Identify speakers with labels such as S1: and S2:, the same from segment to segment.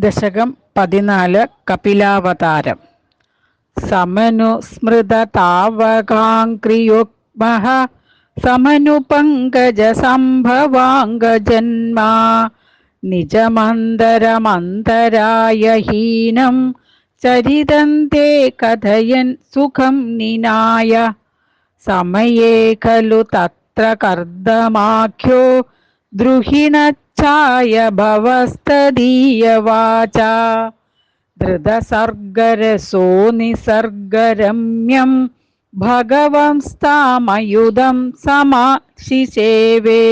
S1: ദശകം 14 കപിലാവതാരം. സമനുസ്മൃതതാവകാംക്രിയുഗ്മഃ സമനുപങ്കജസംഭവാംഗജന്മാ നിജമന്തരമന്തരായഹീനം ചരിതം തേ കഥയൻ സുഖം നിനായ. സമയേ ഖലു തത്ര കർദമാഖ്യോ ദ്രുഹിണച്ഛായ ഭവസ്തദീയവാചാ. ധൃതസർഗരസോ നിസർഗരമ്യം ഭഗവംസ്താമയുധം സമാശിസേവേ.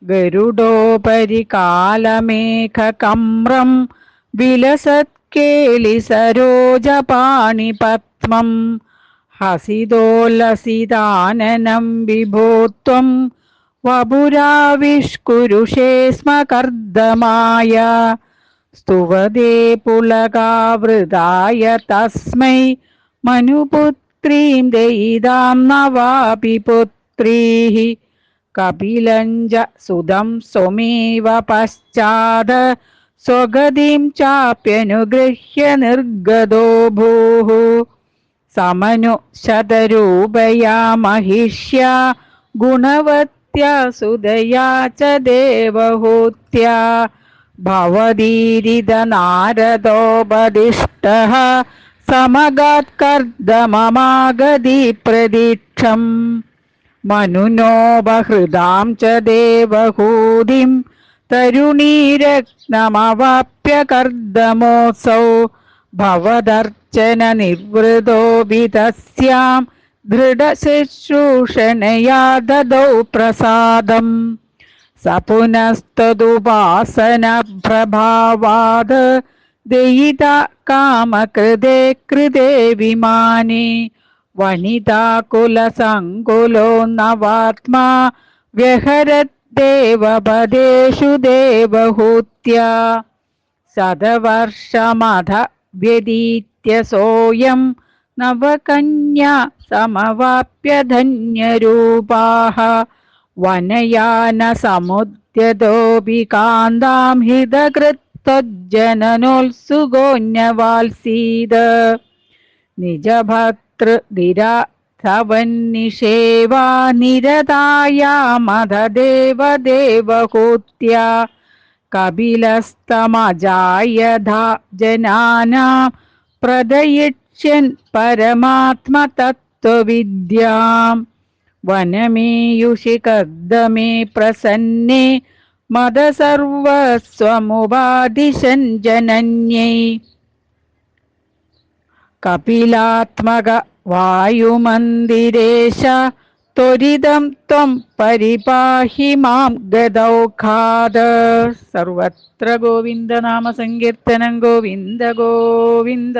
S1: ഗരുഡോപരി കാലമേഘകമ്രം വിലസത്കേളിസരോജപാണിപത്മം ഹസിതോല്ലസിതാനനം വിഭോത്വം വപുരാവിഷ്കുരുഷേ സ്മ കർദമായ. സ്തുവദേ പുളകാവൃതായ തസ്മൈ മനുപുത്രീം ദയിതാം നവാപി പുത്രീഃ. കപിലഞ്ച സുതം സ്വമേവ പശ്ചാത് സ്വഗതിം ചാപ്യനുഗൃഹ്യ നിർഗതോ ഭൂഃ. സമനു ശതരൂപയാ മഹിഷ്യാ ഗുണവത്യാ സുതയാ ച ദേവഹൂത്യാ. ഭവദീരിത നാരദോപദിഷ്ടഃ സമഗാത് കർദമമാഗതി പ്രതീക്ഷം. മനുനോപഹൃതാം ച ദേവഹൂതിം തരുണീരത്നമവാപ്യ കർദമോऽസൗ. ഭവദർച്ചന നിവൃതോऽപി തസ്യാം ദൃഢശുശ്രൂഷണയാ ദദൗ പ്രസാദം. സ പുനസ്തദുപാസനപ്രഭാവാത് ദയിതാ കാമകൃതേ കൃതേ വിമാനേ. വനിതാകുലസങ്കുലോ നവാത്മാ വ്യഹരദ്ദേവപദേഷു ദേവഹൂത്യാ. ശതവർഷമധ വ്യതീത്യ സോയം നവകന്യാ സമവാപ്യ ധന്യരൂപാഃ. വനയാന സമുദ്യതോപി കാന്താം ഹിതകൃത്വജ്ജനനോത്സുകോऽന്യവാത്സീത്. നിജഭർതൃദിരാധവന്നിഷേവാ നിരതായാമധ ദേവദേവഹൂത്യാ. കപിലസ്തമജായധാ ജനാനാം പ്രദയിഷ്യൻ പരമാത്മതത്ത്വവിദ്യാം. വനമേയുഷി കർദമേ പ്രസന്നേ മദസർവസ്വമുപാദിശൻ ജനന്യൈ. കപിലാത്മക വായുമന്ദിരേശ ത്വരിതം ത്വം പരിപാഹി മാം ഗദൗഘാത്. സർവത്ര ഗോവിന്ദനാമ സങ്കീർത്തനം. ഗോവിന്ദ ഗോവിന്ദ.